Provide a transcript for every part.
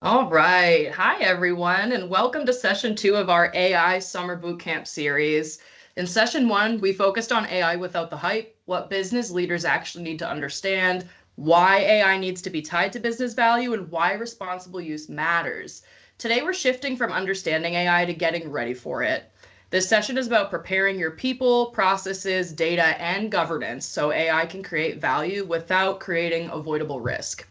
All right. Hi, everyone, and welcome to session two of our AI Summer Bootcamp series. In session one, we focused on AI without the hype, what business leaders actually need to understand, why AI needs to be tied to business value, and why responsible use matters. Today, we're shifting from understanding AI to getting ready for it. This session is about preparing your people, processes, data, and governance so AI can create value without creating avoidable risk.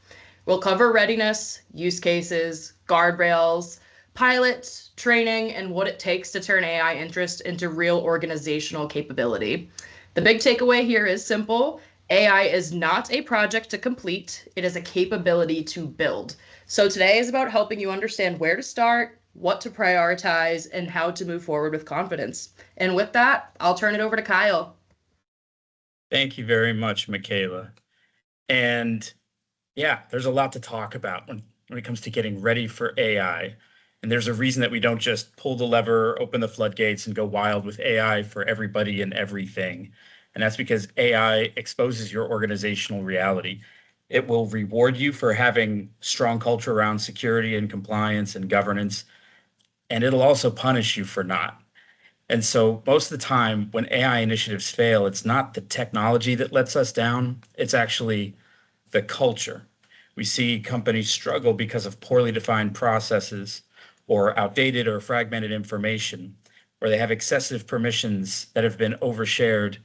We'll cover readiness, use cases, guardrails, pilots, training, and what it takes to turn AI interest into real organizational capability. The big takeaway here is simple. AI is not a project to complete, it is a capability to build. So today is about helping you understand where to start, what to prioritize, and how to move forward with confidence. And with that, I'll turn it over to Kyle. Thank you very much, Michaela. And yeah, there's a lot to talk about when it comes to getting ready for AI. And there's a reason that we don't just pull the lever, open the floodgates, and go wild with AI for everybody and everything. And that's because AI exposes your organizational reality. It will reward you for having strong culture around security and compliance and governance, and it'll also punish you for not. And so most of the time when AI initiatives fail, it's not the technology that lets us down, it's actually the culture. We see companies struggle because of poorly defined processes or outdated or fragmented information, or they have excessive permissions that have been overshared.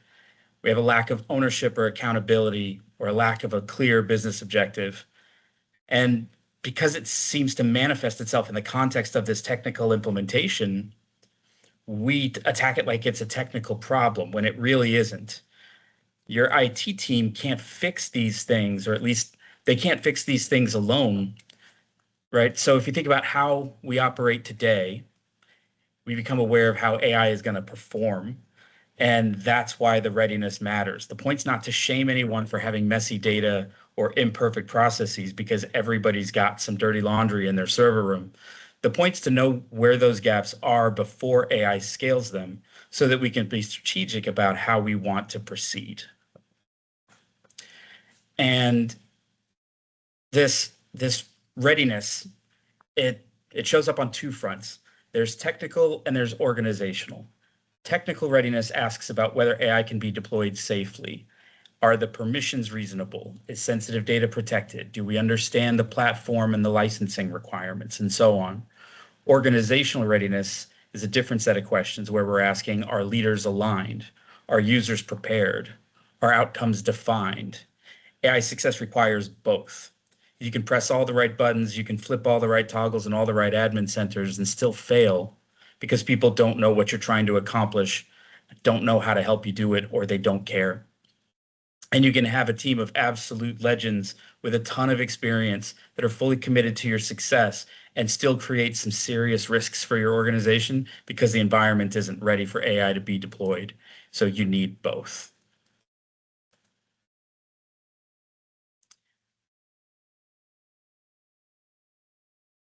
We have a lack of ownership or accountability, or a lack of a clear business objective. And because it seems to manifest itself in the context of this technical implementation, we attack it like it's a technical problem when it really isn't. Your IT team can't fix these things, or at least they can't fix these things alone, right? So if you think about how we operate today, we become aware of how AI is going to perform. And that's why the readiness matters. The point's not to shame anyone for having messy data or imperfect processes because everybody's got some dirty laundry in their server room. The point's to know where those gaps are before AI scales them so that we can be strategic about how we want to proceed. And this readiness, it shows up on two fronts. There's technical and there's organizational. Technical readiness asks about whether AI can be deployed safely. Are the permissions reasonable? Is sensitive data protected? Do we understand the platform and the licensing requirements and so on? Organizational readiness is a different set of questions where we're asking, are leaders aligned? Are users prepared? Are outcomes defined? AI success requires both. You can press all the right buttons, you can flip all the right toggles in all the right admin centers and still fail because people don't know what you're trying to accomplish, don't know how to help you do it, or they don't care. And you can have a team of absolute legends with a ton of experience that are fully committed to your success and still create some serious risks for your organization because the environment isn't ready for AI to be deployed. So you need both.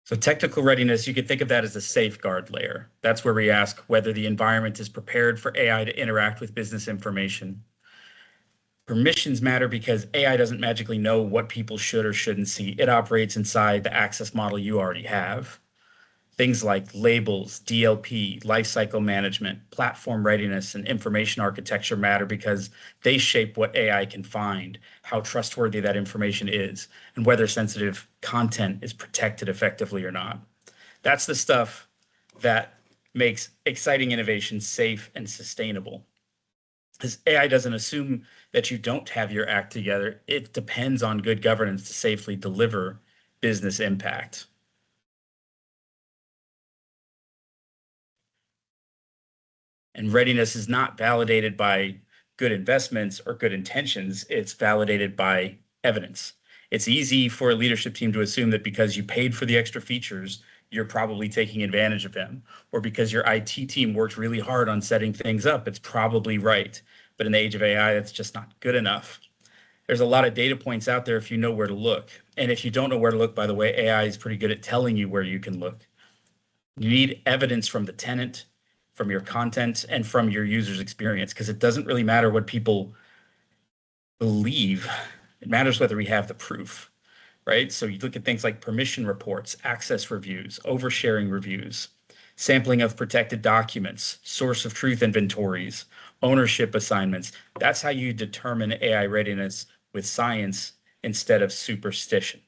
So technical readiness, you could think of that as a safeguard layer. That's where we ask whether the environment is prepared for AI to interact with business information. Permissions matter because AI doesn't magically know what people should or shouldn't see. It operates inside the access model you already have. Things like labels, DLP, lifecycle management, platform readiness, and information architecture matter because they shape what AI can find, how trustworthy that information is, and whether sensitive content is protected effectively or not. That's the stuff that makes exciting innovation safe and sustainable. Because AI doesn't assume that you don't have your act together. It depends on good governance to safely deliver business impact. And readiness is not validated by good investments or good intentions. It's validated by evidence. It's easy for a leadership team to assume that because you paid for the extra features, you're probably taking advantage of them. Or because your IT team worked really hard on setting things up, it's probably right. But in the age of AI, that's just not good enough. There's a lot of data points out there if you know where to look. And if you don't know where to look, by the way, AI is pretty good at telling you where you can look. You need evidence from the tenant, from your content, and from your user's experience, because it doesn't really matter what people believe. It matters whether we have the proof, right? So you look at things like permission reports, access reviews, oversharing reviews, sampling of protected documents, source of truth inventories, ownership assignments. That's how you determine AI readiness with science instead of superstition.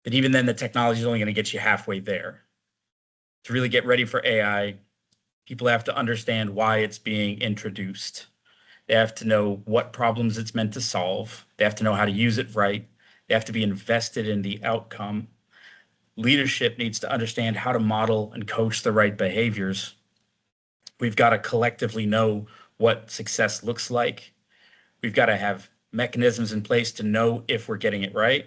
But even then, the technology is only going to get you halfway there. To really get ready for AI, people have to understand why it's being introduced. They have to know what problems it's meant to solve. They have to know how to use it right. They have to be invested in the outcome. Leadership needs to understand how to model and coach the right behaviors. We've got to collectively know what success looks like. We've got to have mechanisms in place to know if we're getting it right.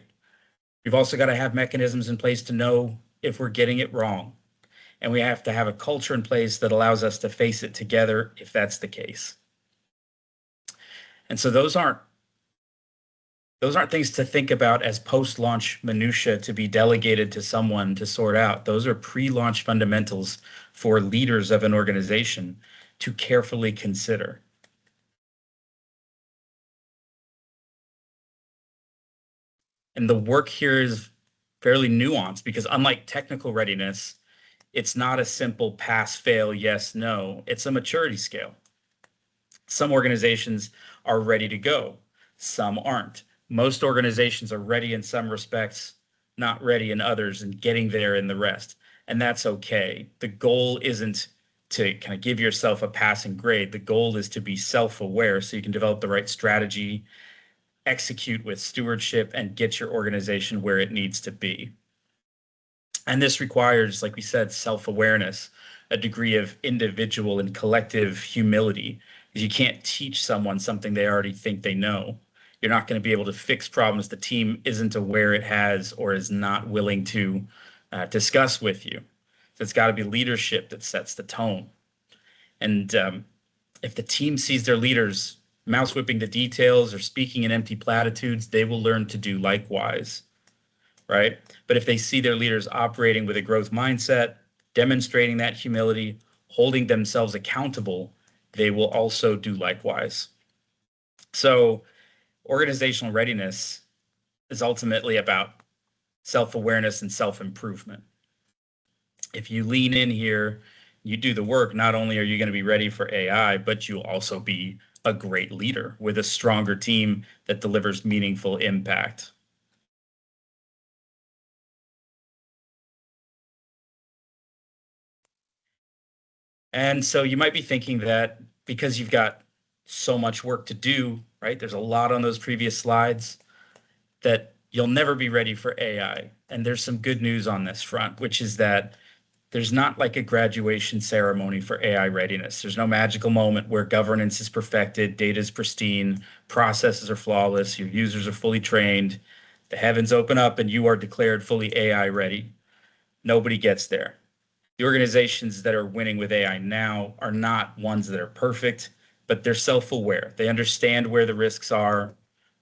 We've also got to have mechanisms in place to know if we're getting it wrong. And we have to have a culture in place that allows us to face it together if that's the case. And so those aren't things to think about as post-launch minutia to be delegated to someone to sort out. Those are pre-launch fundamentals for leaders of an organization to carefully consider. And the work here is fairly nuanced because unlike technical readiness, it's not a simple pass, fail, yes, no. It's a maturity scale. Some organizations are ready to go. Some aren't. Most organizations are ready in some respects, not ready in others, and getting there in the rest. And that's okay. The goal isn't to kind of give yourself a passing grade. The goal is to be self-aware so you can develop the right strategy, execute with stewardship, and get your organization where it needs to be. And this requires, like we said, self-awareness, a degree of individual and collective humility. Because you can't teach someone something they already think they know. You're not going to be able to fix problems the team isn't aware it has or is not willing to discuss with you. So it's got to be leadership that sets the tone. And if the team sees their leaders mouse whipping the details or speaking in empty platitudes, they will learn to do likewise, right? But if they see their leaders operating with a growth mindset, demonstrating that humility, holding themselves accountable, they will also do likewise. So organizational readiness is ultimately about self-awareness and self-improvement. If you lean in here, you do the work, not only are you going to be ready for AI, but you'll also be a great leader with a stronger team that delivers meaningful impact. And so you might be thinking that because you've got so much work to do, right? There's a lot on those previous slides that you'll never be ready for AI. And there's some good news on this front, which is that there's not like a graduation ceremony for AI readiness. There's no magical moment where governance is perfected, data is pristine, processes are flawless, your users are fully trained, the heavens open up, and you are declared fully AI ready. Nobody gets there. The organizations that are winning with AI now are not ones that are perfect, but they're self-aware. They understand where the risks are,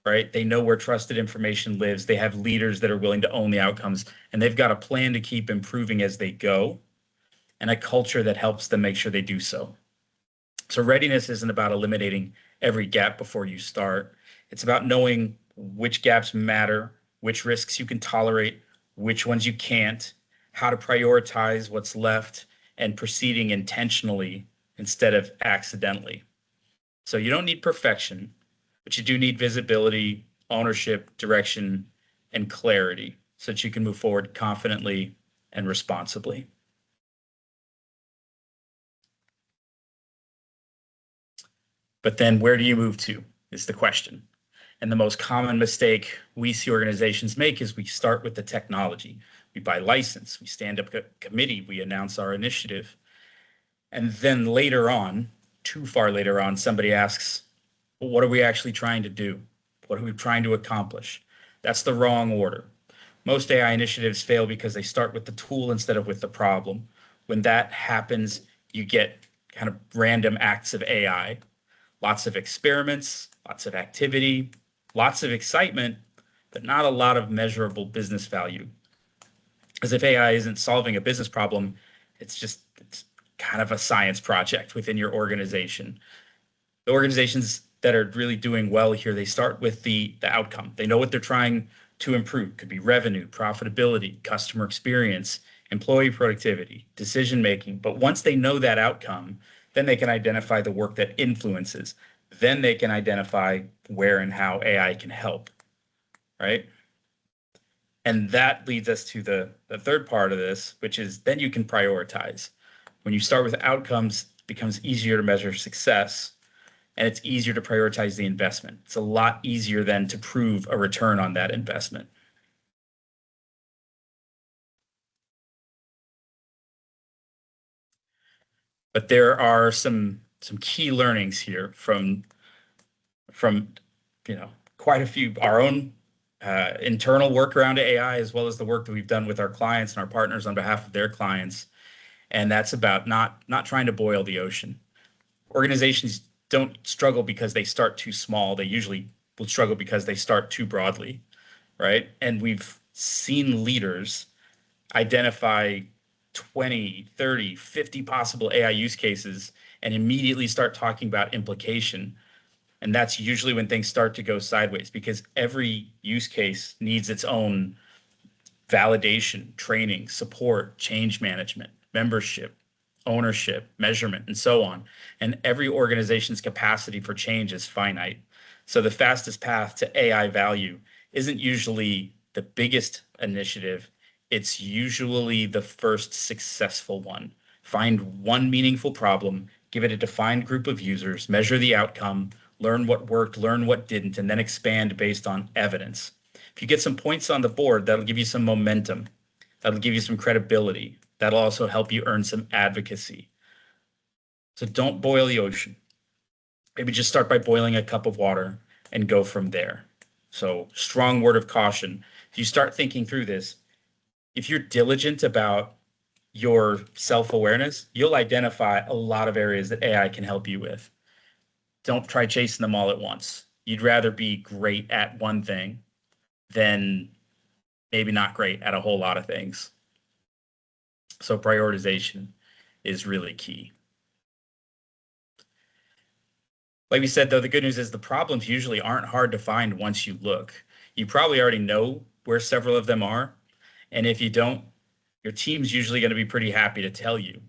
right? They know where trusted information lives. They have leaders that are willing to own the outcomes, and they've got a plan to keep improving as they go, and a culture that helps them make sure they do so. So readiness isn't about eliminating every gap before you start. It's about knowing which gaps matter, which risks you can tolerate, which ones you can't, how to prioritize what's left, and proceeding intentionally instead of accidentally. So you don't need perfection, but you do need visibility, ownership, direction, and clarity so that you can move forward confidently and responsibly. But then where do you move to is the question. And the most common mistake we see organizations make is we start with the technology. We buy license, we stand up a committee, we announce our initiative. And then later on, too far later on, somebody asks, well, what are we actually trying to do? What are we trying to accomplish? That's the wrong order. Most AI initiatives fail because they start with the tool instead of with the problem. When that happens, you get kind of random acts of AI, lots of experiments, lots of activity, lots of excitement, but not a lot of measurable business value. As if AI isn't solving a business problem, it's kind of a science project within your organization. The organizations that are really doing well here, they start with the outcome. They know what they're trying to improve. Could be revenue, profitability, customer experience, employee productivity, decision making. But once they know that outcome, then they can identify the work that influences. Then they can identify where and how AI can help, right? And that leads us to the third part of this, which is then you can prioritize. When you start with outcomes, it becomes easier to measure success, and it's easier to prioritize the investment. It's a lot easier then to prove a return on that investment. But there are some key learnings here from quite a few our own internal work around AI, as well as the work that we've done with our clients and our partners on behalf of their clients. And that's about not trying to boil the ocean. Organizations don't struggle because they start too small. They usually will struggle because they start too broadly, right? And we've seen leaders identify 20, 30, 50 possible AI use cases and immediately start talking about implication. And that's usually when things start to go sideways, because every use case needs its own validation, training, support, change management, membership, ownership, measurement, and so on. And every organization's capacity for change is finite. So the fastest path to AI value isn't usually the biggest initiative. It's usually the first successful one. Find one meaningful problem, give it a defined group of users, measure the outcome, learn what worked, learn what didn't, and then expand based on evidence. If you get some points on the board, that'll give you some momentum. That'll give you some credibility. That'll also help you earn some advocacy. So don't boil the ocean. Maybe just start by boiling a cup of water and go from there. So strong word of caution. If you start thinking through this, if you're diligent about your self-awareness, you'll identify a lot of areas that AI can help you with. Don't try chasing them all at once. You'd rather be great at one thing than maybe not great at a whole lot of things. So prioritization is really key. Like we said, though, the good news is the problems usually aren't hard to find once you look. You probably already know where several of them are. And if you don't, your team's usually going to be pretty happy to tell you.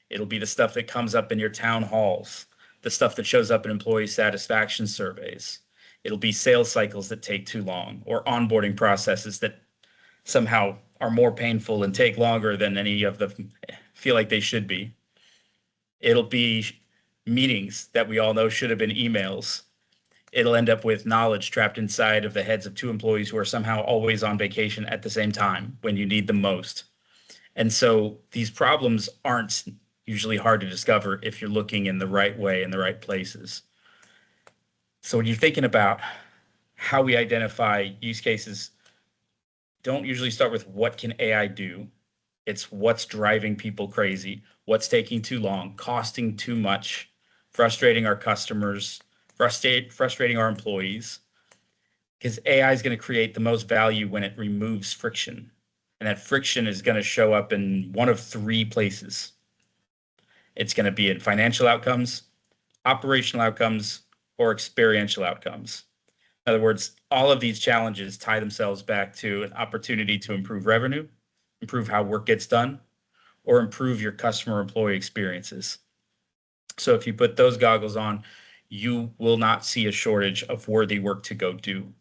It'll be the stuff that comes up in your town halls, the stuff that shows up in employee satisfaction surveys. It'll be sales cycles that take too long, or onboarding processes that somehow are more painful and take longer than any of them feel like they should be. It'll be meetings that we all know should have been emails. It'll end up with knowledge trapped inside of the heads of two employees who are somehow always on vacation at the same time when you need them most. And so these problems aren't usually hard to discover if you're looking in the right way in the right places. So when you're thinking about how we identify use cases, don't usually start with what can AI do. It's what's driving people crazy, what's taking too long, costing too much, frustrating our customers, frustrating our employees. Because AI is going to create the most value when it removes friction. And that friction is going to show up in one of three places. It's going to be in financial outcomes, operational outcomes, or experiential outcomes. In other words, all of these challenges tie themselves back to an opportunity to improve revenue, improve how work gets done, or improve your customer employee experiences. So if you put those goggles on, you will not see a shortage of worthy work to go do.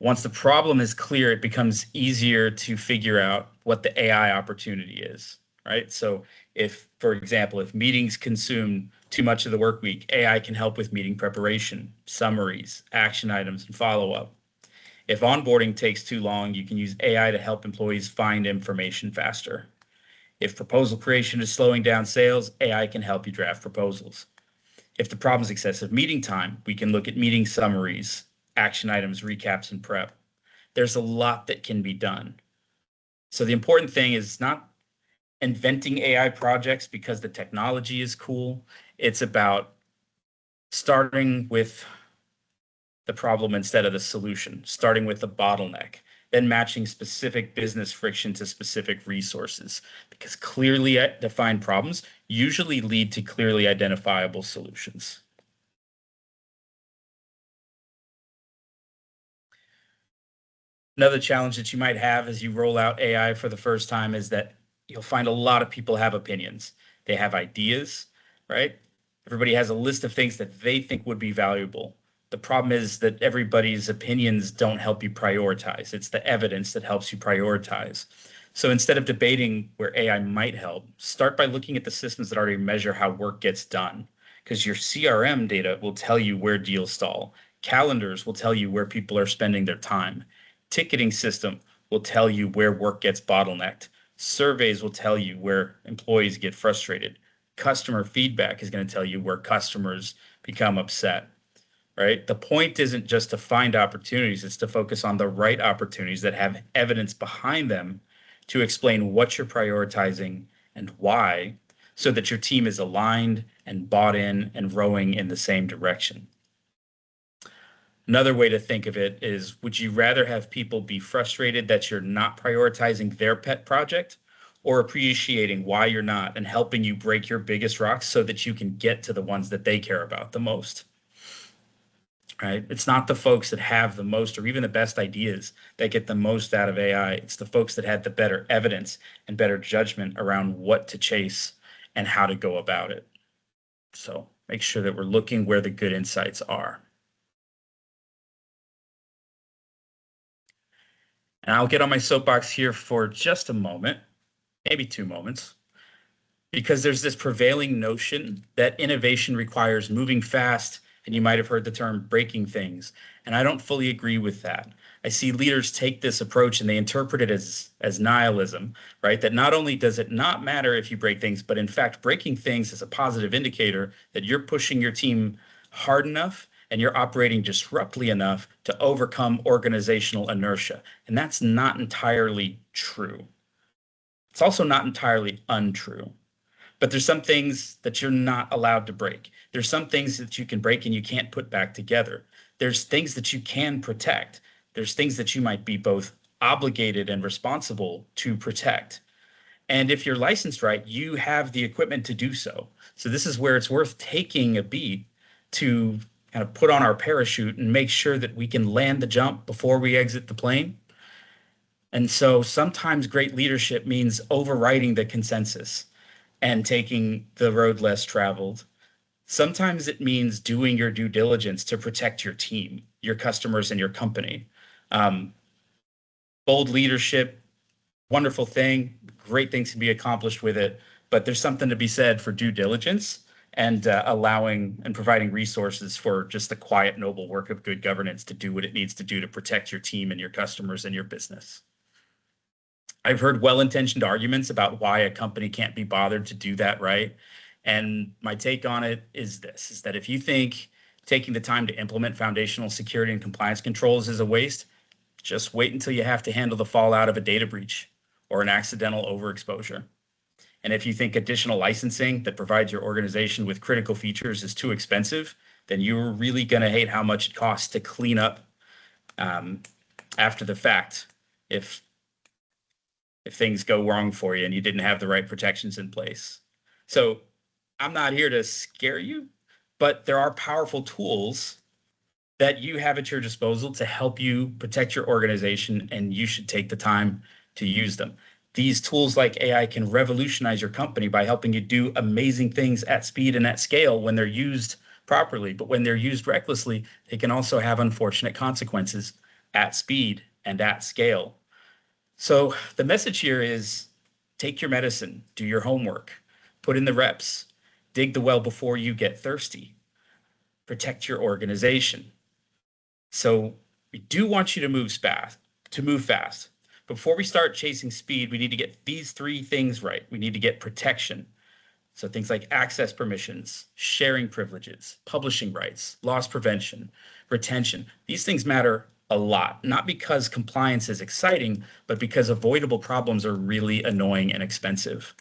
Once the problem is clear, it becomes easier to figure out what the AI opportunity is, right? So if, for example, if meetings consume too much of the work week, AI can help with meeting preparation, summaries, action items, and follow-up. If onboarding takes too long, you can use AI to help employees find information faster. If proposal creation is slowing down sales, AI can help you draft proposals. If the problem is excessive meeting time, we can look at meeting summaries, action items, recaps, and prep. There's a lot that can be done. So the important thing is not inventing AI projects because the technology is cool. It's about starting with the problem instead of the solution, starting with the bottleneck. then matching specific business friction to specific resources, because clearly defined problems usually lead to clearly identifiable solutions. Another challenge that you might have as you roll out AI for the first time is that you'll find a lot of people have opinions. They have ideas, right? Everybody has a list of things that they think would be valuable. The problem is that everybody's opinions don't help you prioritize. It's the evidence that helps you prioritize. So instead of debating where AI might help, start by looking at the systems that already measure how work gets done. Because your CRM data will tell you where deals stall. Calendars will tell you where people are spending their time. Ticketing system will tell you where work gets bottlenecked. Surveys will tell you where employees get frustrated. Customer feedback is going to tell you where customers become upset, right? The point isn't just to find opportunities, it's to focus on the right opportunities that have evidence behind them to explain what you're prioritizing and why, so that your team is aligned and bought in and rowing in the same direction. Another way to think of it is, would you rather have people be frustrated that you're not prioritizing their pet project, or appreciating why you're not and helping you break your biggest rocks so that you can get to the ones that they care about the most? Right? It's not the folks that have the most or even the best ideas that get the most out of AI. It's the folks that had the better evidence and better judgment around what to chase and how to go about it. So make sure that we're looking where the good insights are. And I'll get on my soapbox here for just a moment, maybe 2 moments, because there's this prevailing notion that innovation requires moving fast, and you might have heard the term breaking things. And I don't fully agree with that. I see leaders take this approach and they interpret it as nihilism, right? That not only does it not matter if you break things, but in fact, breaking things is a positive indicator that you're pushing your team hard enough and you're operating disruptly enough to overcome organizational inertia. And that's not entirely true. It's also not entirely untrue. But there's some things that you're not allowed to break. There's some things that you can break and you can't put back together. There's things that you can protect. There's things that you might be both obligated and responsible to protect. And if you're licensed right, you have the equipment to do so. So this is where it's worth taking a beat to kind of put on our parachute and make sure that we can land the jump before we exit the plane. And so sometimes great leadership means overriding the consensus and taking the road less traveled. Sometimes it means doing your due diligence to protect your team, your customers, and your company. Bold leadership, wonderful thing, great things can be accomplished with it, but there's something to be said for due diligence and allowing and providing resources for just the quiet, noble work of good governance to do what it needs to do to protect your team and your customers and your business. I've heard well-intentioned arguments about why a company can't be bothered to do that right. And my take on it is this, is that if you think taking the time to implement foundational security and compliance controls is a waste, just wait until you have to handle the fallout of a data breach or an accidental overexposure. And if you think additional licensing that provides your organization with critical features is too expensive, then you're really going to hate how much it costs to clean up after the fact if things go wrong for you and you didn't have the right protections in place. So I'm not here to scare you, but there are powerful tools that you have at your disposal to help you protect your organization, and you should take the time to use them. These tools like AI can revolutionize your company by helping you do amazing things at speed and at scale when they're used properly. But when they're used recklessly, they can also have unfortunate consequences at speed and at scale. So the message here is take your medicine, do your homework, put in the reps, dig the well before you get thirsty, protect your organization. So we do want you to move fast. Before we start chasing speed, we need to get these 3 things right. We need to get protection. So things like access permissions, sharing privileges, publishing rights, loss prevention, retention. These things matter a lot, not because compliance is exciting, but because avoidable problems are really annoying and expensive.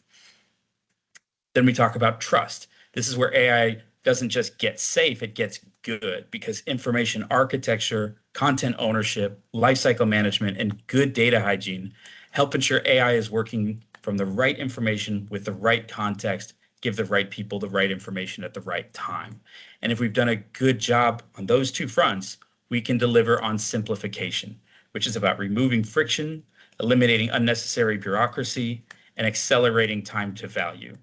Then we talk about trust. This is where AI doesn't just get safe, it gets good, because information architecture content ownership, lifecycle management, and good data hygiene help ensure AI is working from the right information with the right context, give the right people the right information at the right time. And if we've done a good job on those two fronts, we can deliver on simplification, which is about removing friction, eliminating unnecessary bureaucracy, and accelerating time to value,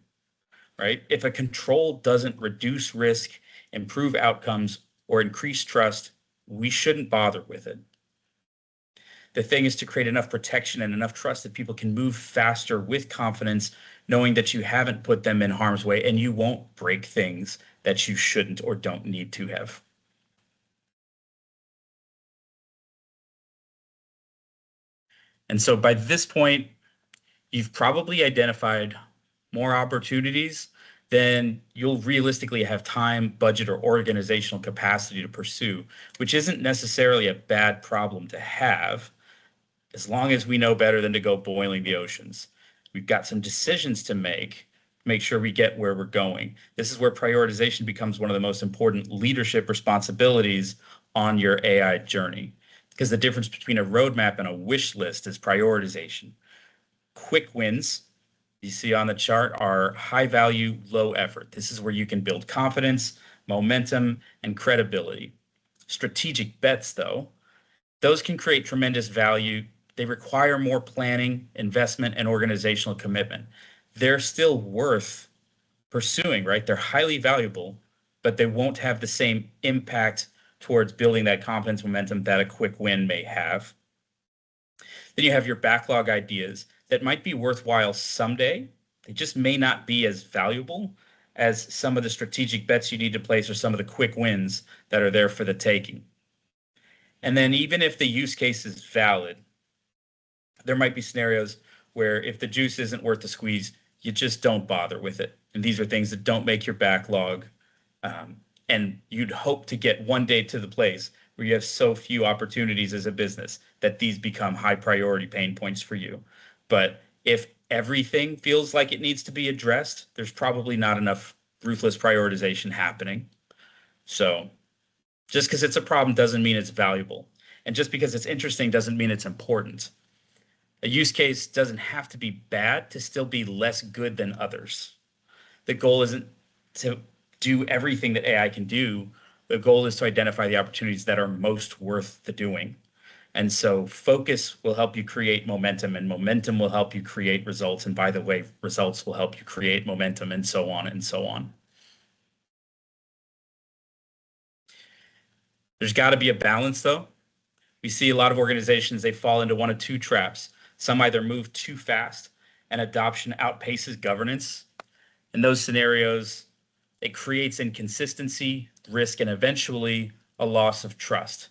right? If a control doesn't reduce risk, improve outcomes, or increase trust, we shouldn't bother with it. The thing is to create enough protection and enough trust that people can move faster with confidence, knowing that you haven't put them in harm's way and you won't break things that you shouldn't or don't need to have. And so by this point, you've probably identified more opportunities than you'll realistically have time, budget, or organizational capacity to pursue, which isn't necessarily a bad problem to have, as long as we know better than to go boiling the oceans. We've got some decisions to make sure we get where we're going. This is where prioritization becomes one of the most important leadership responsibilities on your AI journey. Because the difference between a roadmap and a wish list is prioritization. Quick wins, you see on the chart, are high value, low effort. This is where you can build confidence, momentum, and credibility. Strategic bets, though, those can create tremendous value. They require more planning, investment, and organizational commitment. They're still worth pursuing, right? They're highly valuable, but they won't have the same impact towards building that confidence momentum that a quick win may have. Then you have your backlog ideas that might be worthwhile someday. They just may not be as valuable as some of the strategic bets you need to place or some of the quick wins that are there for the taking. And then even if the use case is valid, there might be scenarios where if the juice isn't worth the squeeze, you just don't bother with it. And these are things that don't make your backlog. And you'd hope to get one day to the place where you have so few opportunities as a business that these become high priority pain points for you. But if everything feels like it needs to be addressed, there's probably not enough ruthless prioritization happening. So just because it's a problem doesn't mean it's valuable. And just because it's interesting doesn't mean it's important. A use case doesn't have to be bad to still be less good than others. The goal isn't to do everything that AI can do. The goal is to identify the opportunities that are most worth the doing. And so focus will help you create momentum, and momentum will help you create results. And by the way, results will help you create momentum, and so on and so on. There's got to be a balance, though. We see a lot of organizations, they fall into one of two traps. Some either move too fast and adoption outpaces governance. In those scenarios, it creates inconsistency, risk, and eventually a loss of trust.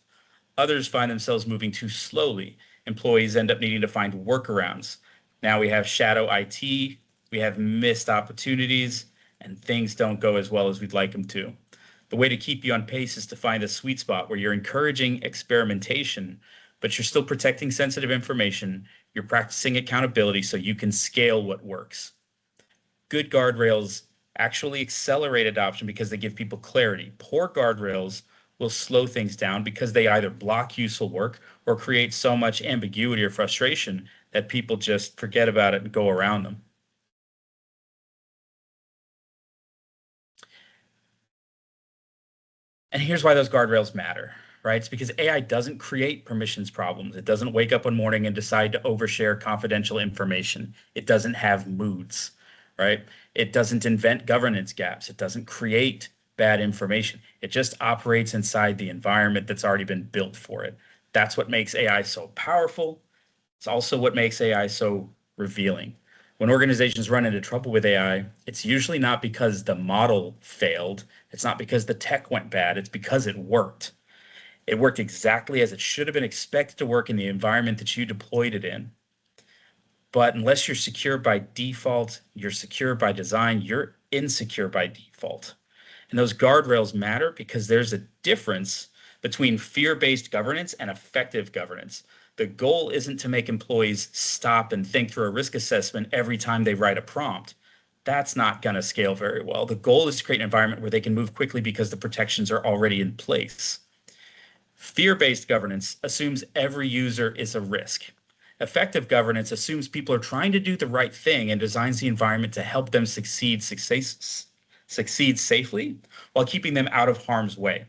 Others find themselves moving too slowly. Employees end up needing to find workarounds. Now we have shadow IT, we have missed opportunities, and things don't go as well as we'd like them to. The way to keep you on pace is to find a sweet spot where you're encouraging experimentation, but you're still protecting sensitive information. You're practicing accountability so you can scale what works. Good guardrails actually accelerate adoption because they give people clarity. Poor guardrails will slow things down because they either block useful work or create so much ambiguity or frustration that people just forget about it and go around them. And here's why those guardrails matter, right? It's because AI doesn't create permissions problems. It doesn't wake up one morning and decide to overshare confidential information. It doesn't have moods, right? It doesn't invent governance gaps. It doesn't create bad information. It just operates inside the environment that's already been built for it. That's what makes AI so powerful. It's also what makes AI so revealing. When organizations run into trouble with AI, it's usually not because the model failed. It's not because the tech went bad. It's because it worked. It worked exactly as it should have been expected to work in the environment that you deployed it in. But unless you're secure by default, you're secure by design, you're insecure by default. And those guardrails matter because there's a difference between fear-based governance and effective governance. The goal isn't to make employees stop and think through a risk assessment every time they write a prompt. That's not going to scale very well. The goal is to create an environment where they can move quickly because the protections are already in place. Fear-based governance assumes every user is a risk. Effective governance assumes people are trying to do the right thing and designs the environment to help them succeed safely while keeping them out of harm's way.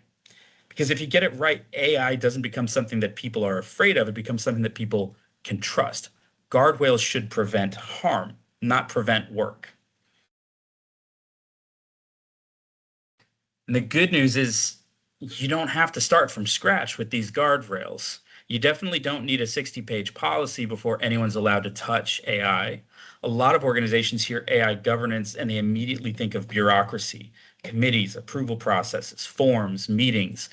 Because if you get it right, AI doesn't become something that people are afraid of. It becomes something that people can trust. Guardrails should prevent harm, not prevent work. And the good news is you don't have to start from scratch with these guardrails. You definitely don't need a 60-page policy before anyone's allowed to touch AI. A lot of organizations hear AI governance and they immediately think of bureaucracy, committees, approval processes, forms, meetings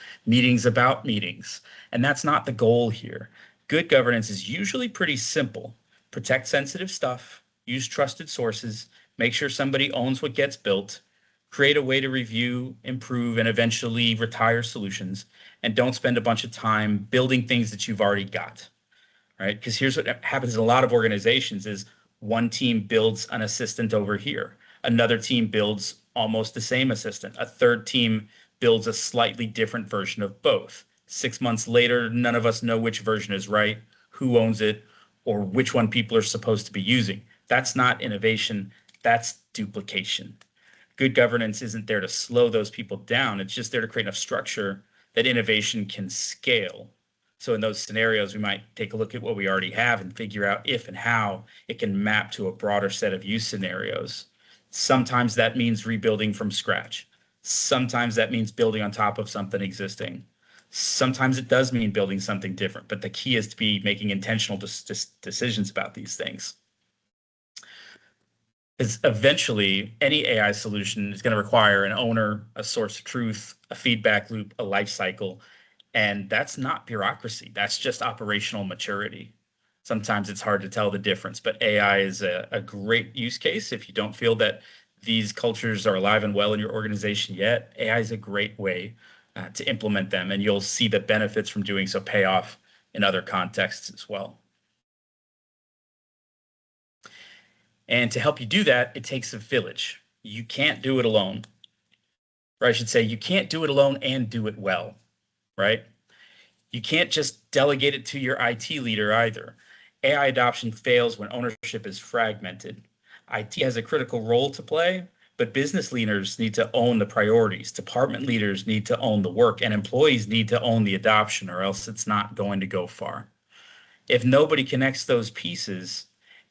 about meetings. And that's not the goal here. Good governance is usually pretty simple. Protect sensitive stuff, use trusted sources, make sure somebody owns what gets built, create a way to review, improve, and eventually retire solutions, and don't spend a bunch of time building things that you've already got, right? Because here's what happens in a lot of organizations is one team builds an assistant over here. Another team builds almost the same assistant. A third team builds a slightly different version of both. 6 months later, none of us know which version is right, who owns it, or which one people are supposed to be using. That's not innovation, that's duplication. Good governance isn't there to slow those people down. It's just there to create enough structure that innovation can scale. So in those scenarios, we might take a look at what we already have and figure out if and how it can map to a broader set of use scenarios. Sometimes that means rebuilding from scratch. Sometimes that means building on top of something existing. Sometimes it does mean building something different, but the key is to be making intentional decisions about these things. Is eventually any AI solution is going to require an owner, a source of truth, a feedback loop, a life cycle. And that's not bureaucracy. That's just operational maturity. Sometimes it's hard to tell the difference, but AI is a great use case. If you don't feel that these cultures are alive and well in your organization yet, AI is a great way to implement them. And you'll see the benefits from doing so pay off in other contexts as well. And to help you do that, it takes a village. You can't do it alone. Or I should say, you can't do it alone and do it well, right? You can't just delegate it to your IT leader either. AI adoption fails when ownership is fragmented. IT has a critical role to play, but business leaders need to own the priorities. Department leaders need to own the work, and employees need to own the adoption, or else it's not going to go far. If nobody connects those pieces,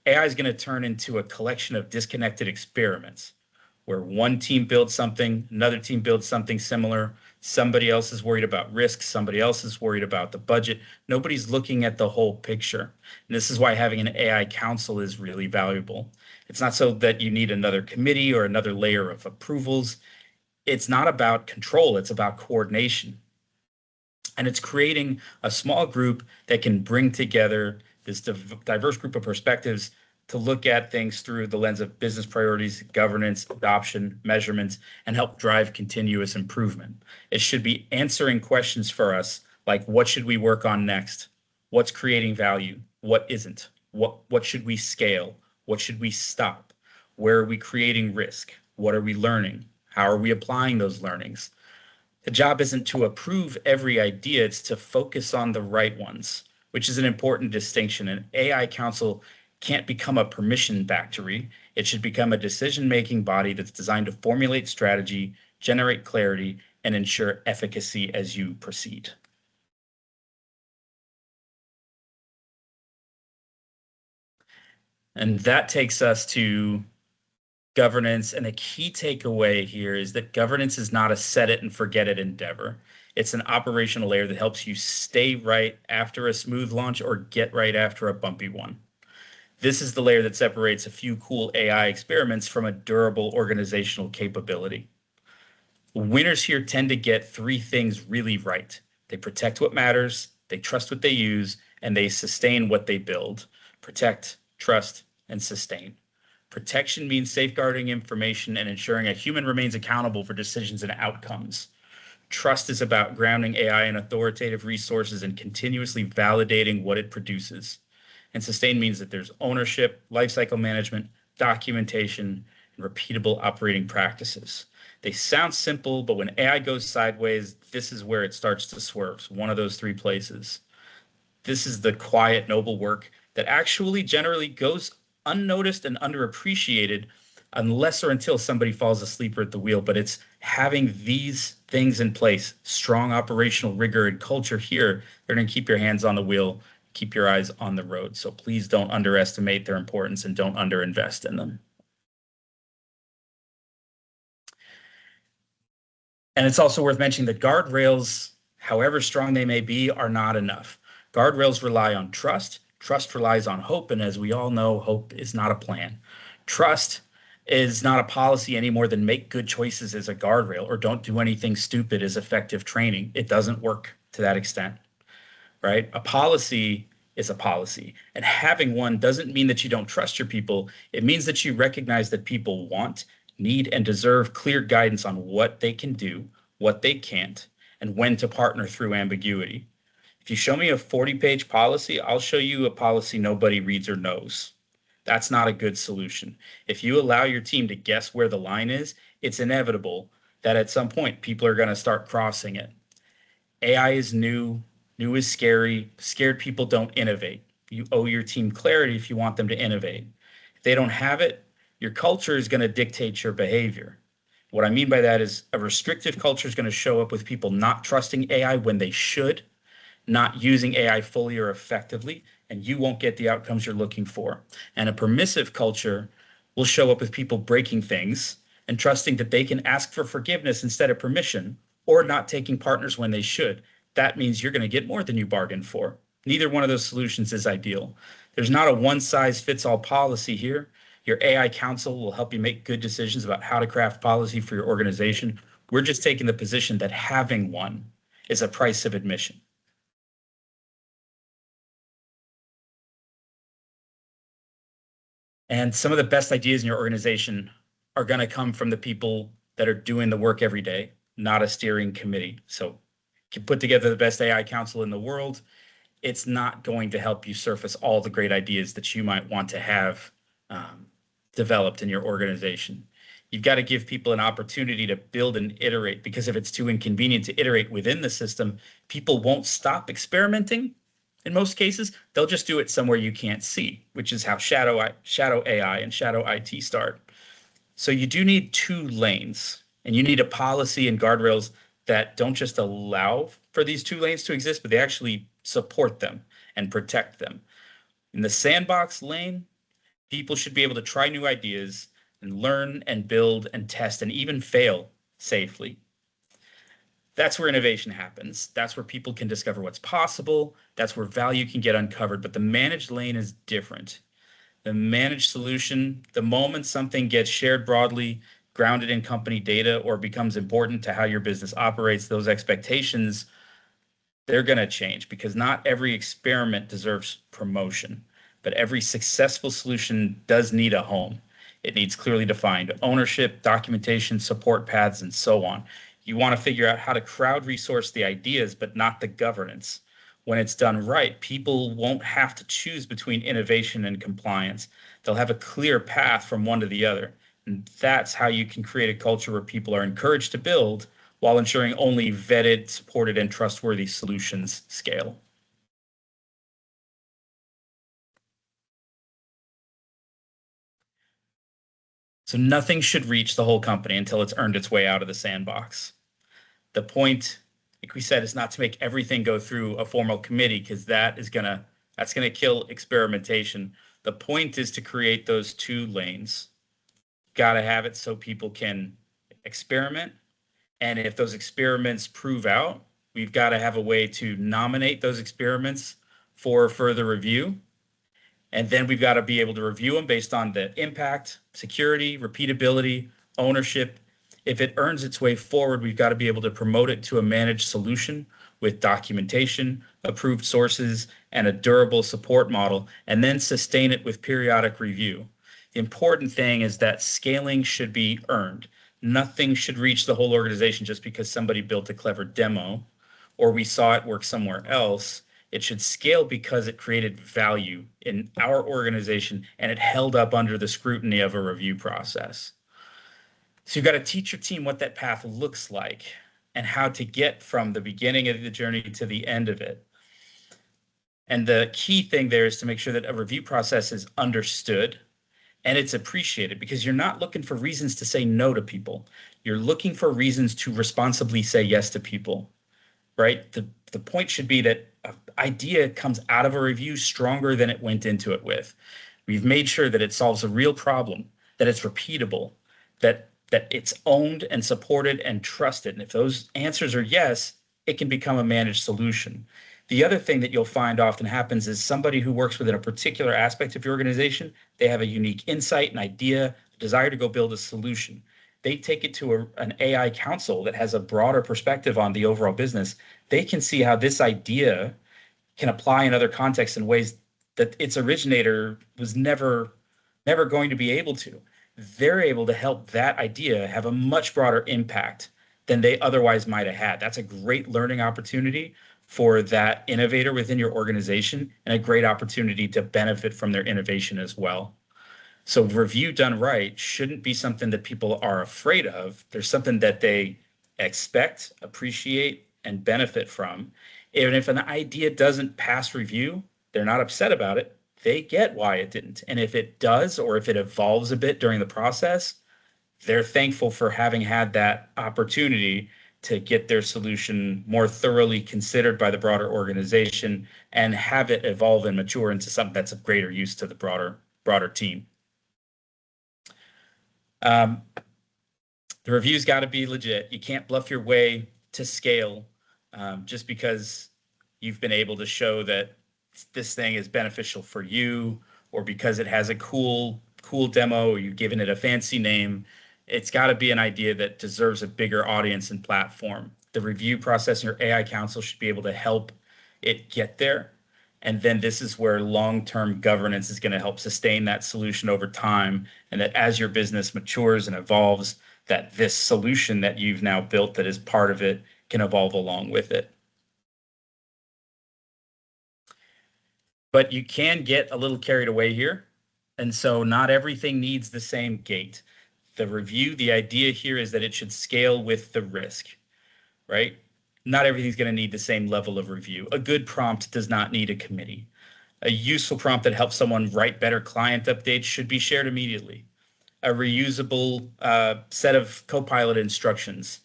AI is going to turn into a collection of disconnected experiments where one team builds something, another team builds something similar, somebody else is worried about risk, somebody else is worried about the budget. Nobody's looking at the whole picture. And this is why having an AI council is really valuable. It's not so that you need another committee or another layer of approvals. It's not about control, it's about coordination. And it's creating a small group that can bring together this diverse group of perspectives to look at things through the lens of business priorities, governance, adoption, measurements, and help drive continuous improvement. It should be answering questions for us like, what should we work on next? What's creating value? What isn't? What should we scale? What should we stop? Where are we creating risk? What are we learning? How are we applying those learnings? The job isn't to approve every idea, it's to focus on the right ones, which is an important distinction. An AI council can't become a permission factory. It should become a decision-making body that's designed to formulate strategy, generate clarity, and ensure efficacy as you proceed. And that takes us to governance. And a key takeaway here is that governance is not a set it and forget it endeavor. It's an operational layer that helps you stay right after a smooth launch or get right after a bumpy one. This is the layer that separates a few cool AI experiments from a durable organizational capability. Winners here tend to get three things really right. They protect what matters, they trust what they use, and they sustain what they build. Protect, trust, and sustain. Protection means safeguarding information and ensuring a human remains accountable for decisions and outcomes. Trust is about grounding AI in authoritative resources and continuously validating what it produces. And sustain means that there's ownership, lifecycle management, documentation, and repeatable operating practices. They sound simple, but when AI goes sideways, this is where it starts to swerve. So one of those three places. This is the quiet, noble work that actually generally goes unnoticed and underappreciated unless or until somebody falls asleep at the wheel. But it's having these things in place, strong operational rigor and culture here, they're going to keep your hands on the wheel, keep your eyes on the road. So please don't underestimate their importance and don't underinvest in them. And it's also worth mentioning that guardrails, however strong they may be, are not enough. Guardrails rely on trust. Trust relies on hope. And as we all know, hope is not a plan. Trust is not a policy any more than make good choices as a guardrail or don't do anything stupid as effective training. It doesn't work to that extent, right? A policy is a policy. And having one doesn't mean that you don't trust your people. It means that you recognize that people want, need, and deserve clear guidance on what they can do, what they can't, and when to partner through ambiguity. If you show me a 40-page policy, I'll show you a policy nobody reads or knows. That's not a good solution. If you allow your team to guess where the line is, it's inevitable that at some point people are going to start crossing it. AI is new. New is scary. Scared people don't innovate. You owe your team clarity if you want them to innovate. If they don't have it, your culture is going to dictate your behavior. What I mean by that is a restrictive culture is going to show up with people not trusting AI when they should, not using AI fully or effectively, and you won't get the outcomes you're looking for. And a permissive culture will show up with people breaking things and trusting that they can ask for forgiveness instead of permission, or not taking partners when they should. That means you're going to get more than you bargained for. Neither one of those solutions is ideal. There's not a one-size-fits-all policy here. Your AI council will help you make good decisions about how to craft policy for your organization. We're just taking the position that having one is a price of admission. And some of the best ideas in your organization are going to come from the people that are doing the work every day, not a steering committee. So you can put together the best AI council in the world. It's not going to help you surface all the great ideas that you might want to have developed in your organization. You've got to give people an opportunity to build and iterate, because if it's too inconvenient to iterate within the system, people won't stop experimenting. In most cases, they'll just do it somewhere you can't see, which is how shadow AI and shadow IT start. So you do need two lanes, and you need a policy and guardrails that don't just allow for these two lanes to exist, but they actually support them and protect them. In the sandbox lane, people should be able to try new ideas and learn and build and test and even fail safely. That's where innovation happens. That's where people can discover what's possible. That's where value can get uncovered. But the managed lane is different. The managed solution, the moment something gets shared broadly, grounded in company data, or becomes important to how your business operates, those expectations, they're going to change, because not every experiment deserves promotion, but every successful solution does need a home. It needs clearly defined ownership, documentation, support paths, and so on. You want to figure out how to crowd resource the ideas, but not the governance. When it's done right, people won't have to choose between innovation and compliance. They'll have a clear path from one to the other. And that's how you can create a culture where people are encouraged to build while ensuring only vetted, supported, and trustworthy solutions scale. So nothing should reach the whole company until it's earned its way out of the sandbox. The point, like we said, is not to make everything go through a formal committee, because that's gonna kill experimentation. The point is to create those two lanes. Got to have it so people can experiment, and if those experiments prove out, we've got to have a way to nominate those experiments for further review. And then we've got to be able to review them based on the impact, security, repeatability, ownership. If it earns its way forward, we've got to be able to promote it to a managed solution with documentation, approved sources, and a durable support model, and then sustain it with periodic review. The important thing is that scaling should be earned. Nothing should reach the whole organization just because somebody built a clever demo or we saw it work somewhere else. It should scale because it created value in our organization and it held up under the scrutiny of a review process. So you've got to teach your team what that path looks like and how to get from the beginning of the journey to the end of it. And the key thing there is to make sure that a review process is understood and it's appreciated, because you're not looking for reasons to say no to people. You're looking for reasons to responsibly say yes to people, right? The point should be that an idea comes out of a review stronger than it went into it with. We've made sure that it solves a real problem, that it's repeatable, that it's owned and supported and trusted. And if those answers are yes, it can become a managed solution. The other thing that you'll find often happens is somebody who works within a particular aspect of your organization, they have a unique insight, an idea, a desire to go build a solution. They take it to an AI council that has a broader perspective on the overall business. They can see how this idea can apply in other contexts in ways that its originator was never going to be able to. They're able to help that idea have a much broader impact than they otherwise might have had. That's a great learning opportunity for that innovator within your organization, and a great opportunity to benefit from their innovation as well. So review done right shouldn't be something that people are afraid of. There's something that they expect, appreciate, and benefit from. And if an idea doesn't pass review, they're not upset about it. They get why it didn't. And if it does, or if it evolves a bit during the process, they're thankful for having had that opportunity to get their solution more thoroughly considered by the broader organization and have it evolve and mature into something that's of greater use to the broader team. The review's got to be legit. You can't bluff your way to scale just because you've been able to show that this thing is beneficial for you, or because it has a cool demo, or you've given it a fancy name. It's got to be an idea that deserves a bigger audience and platform. The review process in your AI council should be able to help it get there. And then this is where long-term governance is going to help sustain that solution over time. And that as your business matures and evolves, that this solution that you've now built that is part of it can evolve along with it. But you can get a little carried away here. And so not everything needs the same gate. The review, the idea here is that it should scale with the risk, right? Not everything's going to need the same level of review. A good prompt does not need a committee. A useful prompt that helps someone write better client updates should be shared immediately. A reusable set of Copilot instructions,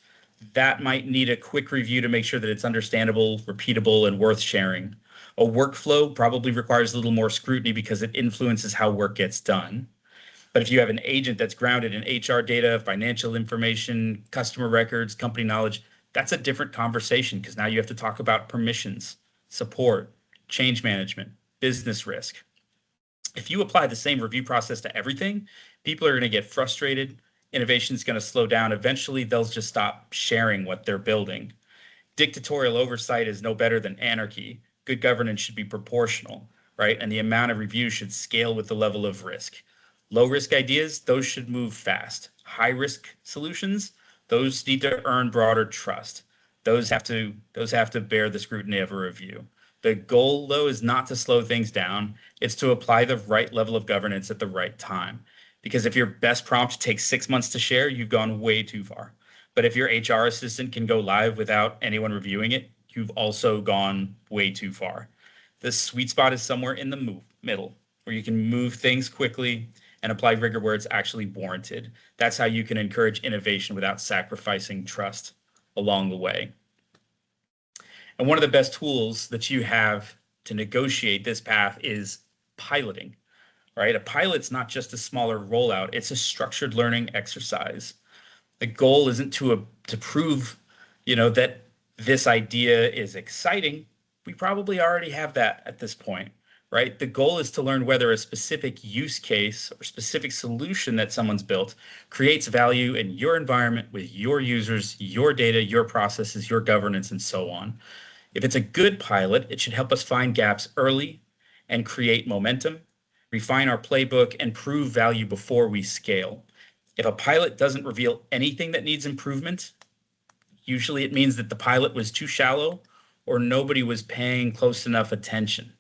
that might need a quick review to make sure that it's understandable, repeatable, and worth sharing. A workflow probably requires a little more scrutiny because it influences how work gets done. But if you have an agent that's grounded in HR data, financial information, customer records, company knowledge, that's a different conversation, because now you have to talk about permissions, support, change management, business risk. If you apply the same review process to everything, people are going to get frustrated. Innovation is going to slow down. Eventually, they'll just stop sharing what they're building. Dictatorial oversight is no better than anarchy. Good governance should be proportional, right? And the amount of review should scale with the level of risk. Low risk ideas, those should move fast. High risk solutions, those need to earn broader trust. Those have to bear the scrutiny of a review. The goal, though, is not to slow things down. It's to apply the right level of governance at the right time. Because if your best prompt takes 6 months to share, you've gone way too far. But if your HR assistant can go live without anyone reviewing it, you've also gone way too far. The sweet spot is somewhere in the middle, where you can move things quickly and apply rigor where it's actually warranted. That's how you can encourage innovation without sacrificing trust along the way. And one of the best tools that you have to negotiate this path is piloting, right? A pilot's not just a smaller rollout, it's a structured learning exercise. The goal isn't to prove, that this idea is exciting. We probably already have that at this point, right? The goal is to learn whether a specific use case or specific solution that someone's built creates value in your environment with your users, your data, your processes, your governance, and so on. If it's a good pilot, it should help us find gaps early and create momentum, refine our playbook, and prove value before we scale. If a pilot doesn't reveal anything that needs improvement, usually it means that the pilot was too shallow or nobody was paying close enough attention.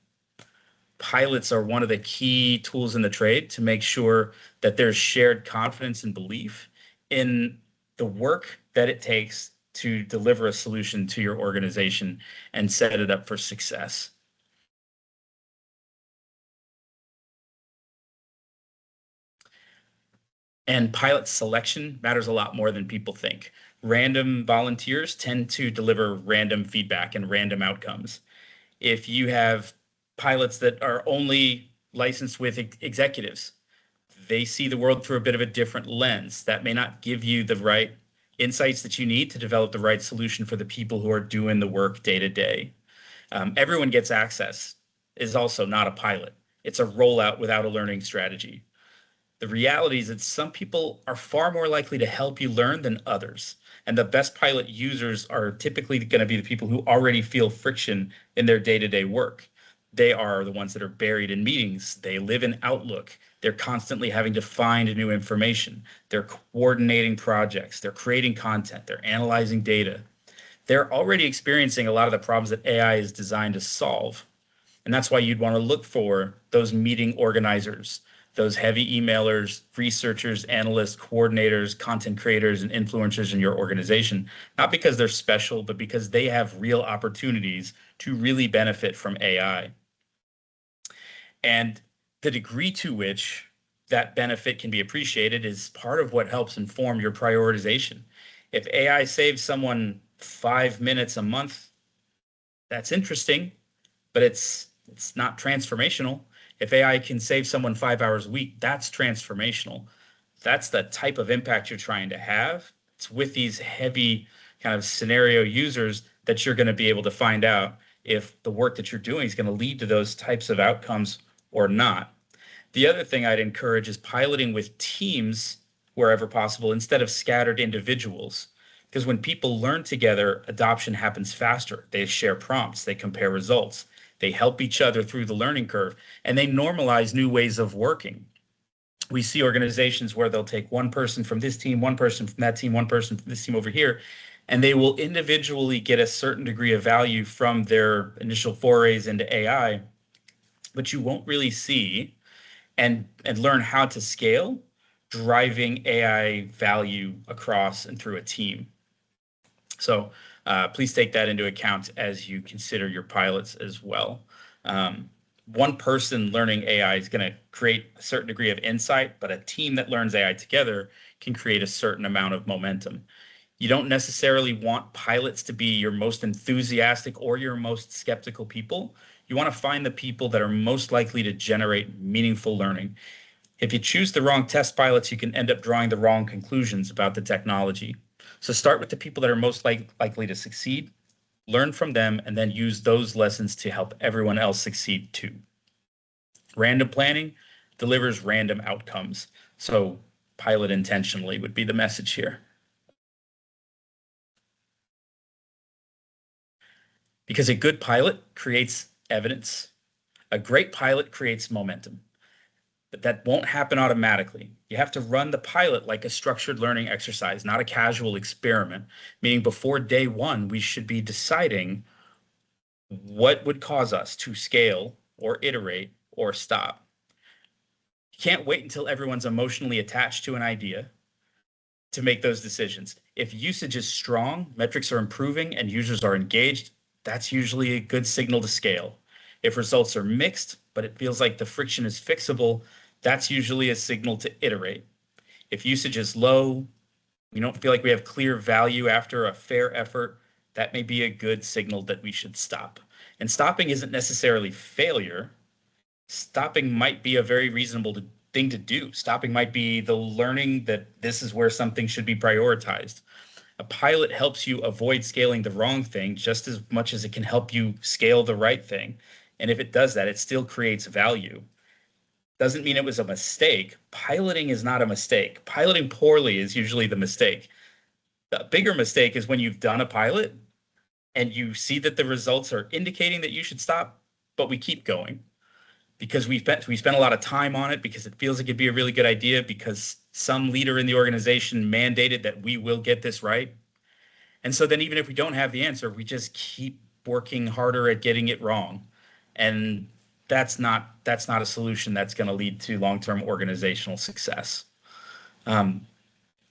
Pilots are one of the key tools in the trade to make sure that there's shared confidence and belief in the work that it takes to deliver a solution to your organization and set it up for success. And pilot selection matters a lot more than people think. Random volunteers tend to deliver random feedback and random outcomes. If you have pilots that are only licensed with executives, they see the world through a bit of a different lens. That may not give you the right insights that you need to develop the right solution for the people who are doing the work day to day. Everyone gets access is also not a pilot. It's a rollout without a learning strategy. The reality is that some people are far more likely to help you learn than others. And the best pilot users are typically going to be the people who already feel friction in their day-to-day work. They are the ones that are buried in meetings. They live in Outlook. They're constantly having to find new information. They're coordinating projects. They're creating content. They're analyzing data. They're already experiencing a lot of the problems that AI is designed to solve. And that's why you'd want to look for those meeting organizers, those heavy emailers, researchers, analysts, coordinators, content creators, and influencers in your organization, not because they're special, but because they have real opportunities to really benefit from AI. And the degree to which that benefit can be appreciated is part of what helps inform your prioritization. If AI saves someone 5 minutes a month, that's interesting, but it's not transformational. If AI can save someone 5 hours a week, that's transformational. That's the type of impact you're trying to have. It's with these heavy kind of scenario users that you're going to be able to find out if the work that you're doing is going to lead to those types of outcomes or not. The other thing I'd encourage is piloting with teams wherever possible instead of scattered individuals. Because when people learn together, adoption happens faster. They share prompts, they compare results, they help each other through the learning curve, and they normalize new ways of working. We see organizations where they'll take one person from this team, one person from that team, one person from this team over here, and they will individually get a certain degree of value from their initial forays into AI, but you won't really see and learn how to scale driving AI value across and through a team. So please take that into account as you consider your pilots as well. One person learning AI is going to create a certain degree of insight, but a team that learns AI together can create a certain amount of momentum. You don't necessarily want pilots to be your most enthusiastic or your most skeptical people. You want to find the people that are most likely to generate meaningful learning. If you choose the wrong test pilots, you can end up drawing the wrong conclusions about the technology. So start with the people that are most likely to succeed, learn from them, and then use those lessons to help everyone else succeed too. Random planning delivers random outcomes. So pilot intentionally would be the message here. Because a good pilot creates evidence, a great pilot creates momentum. But that won't happen automatically. You have to run the pilot like a structured learning exercise, not a casual experiment, meaning before day one, we should be deciding what would cause us to scale or iterate or stop. You can't wait until everyone's emotionally attached to an idea to make those decisions. If usage is strong, metrics are improving, and users are engaged, that's usually a good signal to scale. If results are mixed, but it feels like the friction is fixable, that's usually a signal to iterate. If usage is low, we don't feel like we have clear value after a fair effort, that may be a good signal that we should stop. And stopping isn't necessarily failure. Stopping might be a very reasonable thing to do. Stopping might be the learning that this is where something should be prioritized. A pilot helps you avoid scaling the wrong thing just as much as it can help you scale the right thing. And if it does that, it still creates value. Doesn't mean it was a mistake. Piloting is not a mistake. Piloting poorly is usually the mistake. The bigger mistake is when you've done a pilot and you see that the results are indicating that you should stop, but we keep going because we spent a lot of time on it because it feels like it'd be a really good idea because some leader in the organization mandated that we will get this right. And so then even if we don't have the answer, we just keep working harder at getting it wrong. And that's not a solution that's going to lead to long-term organizational success.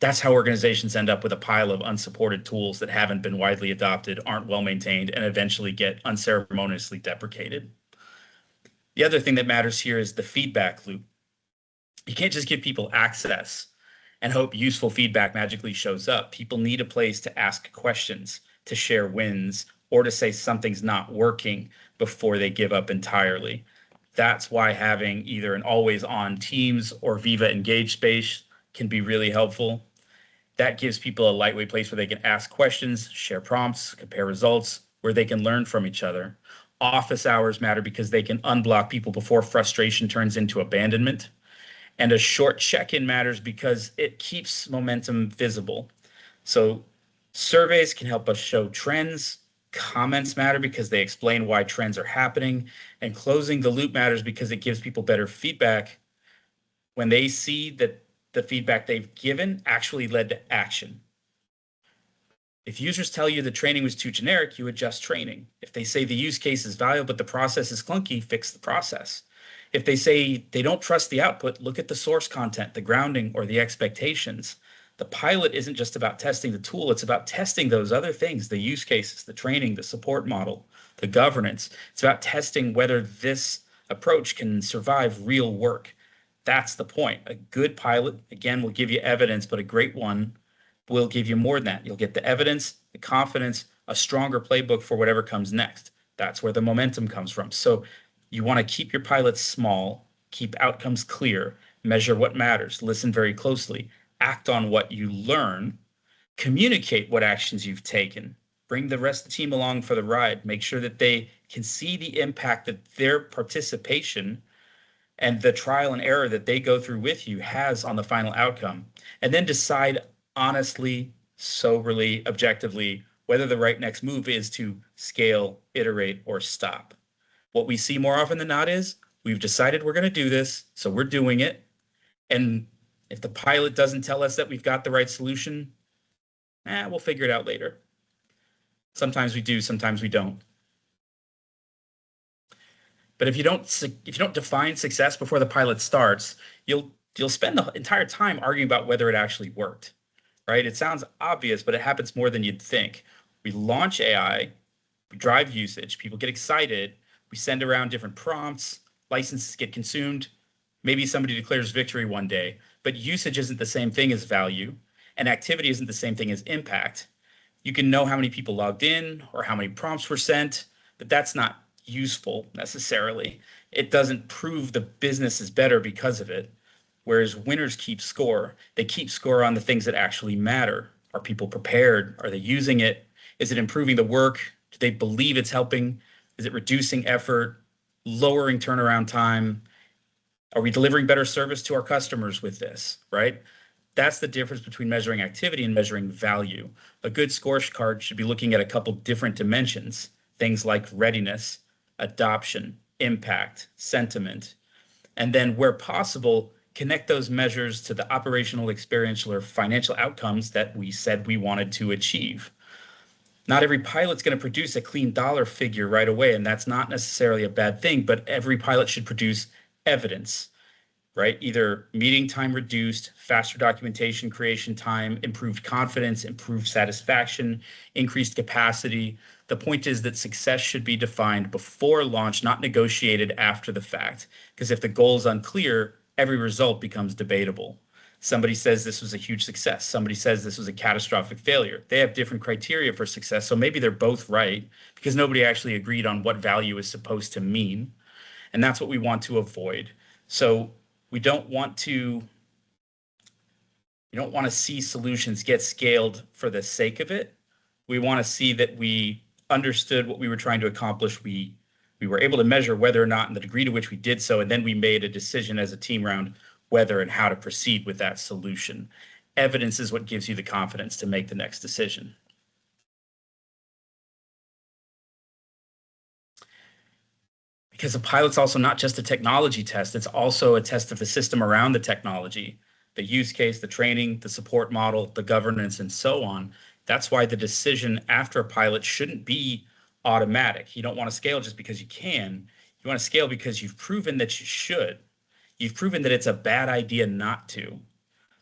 That's how organizations end up with a pile of unsupported tools that haven't been widely adopted, aren't well maintained, and eventually get unceremoniously deprecated. The other thing that matters here is the feedback loop. You can't just give people access and hope useful feedback magically shows up. People need a place to ask questions, to share wins, or to say something's not working before they give up entirely. That's why having either an always on Teams or Viva Engage space can be really helpful. That gives people a lightweight place where they can ask questions, share prompts, compare results, where they can learn from each other. Office hours matter because they can unblock people before frustration turns into abandonment. And a short check-in matters because it keeps momentum visible. So surveys can help us show trends. Comments matter because they explain why trends are happening. And closing the loop matters because it gives people better feedback when they see that the feedback they've given actually led to action. If users tell you the training was too generic, you adjust training. If they say the use case is valuable, but the process is clunky, fix the process. If they say they don't trust the output, look at the source content, the grounding, or the expectations. The pilot isn't just about testing the tool, it's about testing those other things, the use cases, the training, the support model, the governance. It's about testing whether this approach can survive real work. That's the point. A good pilot, again, will give you evidence, but a great one will give you more than that. You'll get the evidence, the confidence, a stronger playbook for whatever comes next. That's where the momentum comes from. So you want to keep your pilots small, keep outcomes clear, measure what matters, listen very closely, act on what you learn, communicate what actions you've taken, bring the rest of the team along for the ride, make sure that they can see the impact that their participation and the trial and error that they go through with you has on the final outcome, and then decide honestly, soberly, objectively, whether the right next move is to scale, iterate, or stop. What we see more often than not is we've decided we're going to do this, so we're doing it. And if the pilot doesn't tell us that we've got the right solution, we'll figure it out later. Sometimes we do, sometimes we don't. But if you don't define success before the pilot starts, you'll spend the entire time arguing about whether it actually worked, right? It sounds obvious, but it happens more than you'd think. We launch AI, we drive usage, people get excited, we send around different prompts, licenses get consumed, maybe somebody declares victory one day, but usage isn't the same thing as value, and activity isn't the same thing as impact. You can know how many people logged in or how many prompts were sent, but that's not useful necessarily. It doesn't prove the business is better because of it. Whereas winners keep score. They keep score on the things that actually matter. Are people prepared? Are they using it? Is it improving the work? Do they believe it's helping? Is it reducing effort, lowering turnaround time? Are we delivering better service to our customers with this, right? That's the difference between measuring activity and measuring value. A good scorecard should be looking at a couple different dimensions, things like readiness, adoption, impact, sentiment, and then where possible, connect those measures to the operational, experiential, or financial outcomes that we said we wanted to achieve. Not every pilot's going to produce a clean dollar figure right away, and that's not necessarily a bad thing, but every pilot should produce evidence, right? Either meeting time reduced, faster documentation creation time, improved confidence, improved satisfaction, increased capacity. The point is that success should be defined before launch, not negotiated after the fact. Because if the goal is unclear, every result becomes debatable. Somebody says this was a huge success. Somebody says this was a catastrophic failure. They have different criteria for success, so maybe they're both right because nobody actually agreed on what value is supposed to mean. And that's what we want to avoid. So we don't want to see solutions get scaled for the sake of it. We want to see that we understood what we were trying to accomplish. We were able to measure whether or not and the degree to which we did so, and then we made a decision as a team around whether and how to proceed with that solution. Evidence is what gives you the confidence to make the next decision. Because a pilot's also not just a technology test, it's also a test of the system around the technology, the use case, the training, the support model, the governance, and so on. That's why the decision after a pilot shouldn't be automatic. You don't want to scale just because you can. You want to scale because you've proven that you should. You've proven that it's a bad idea not to.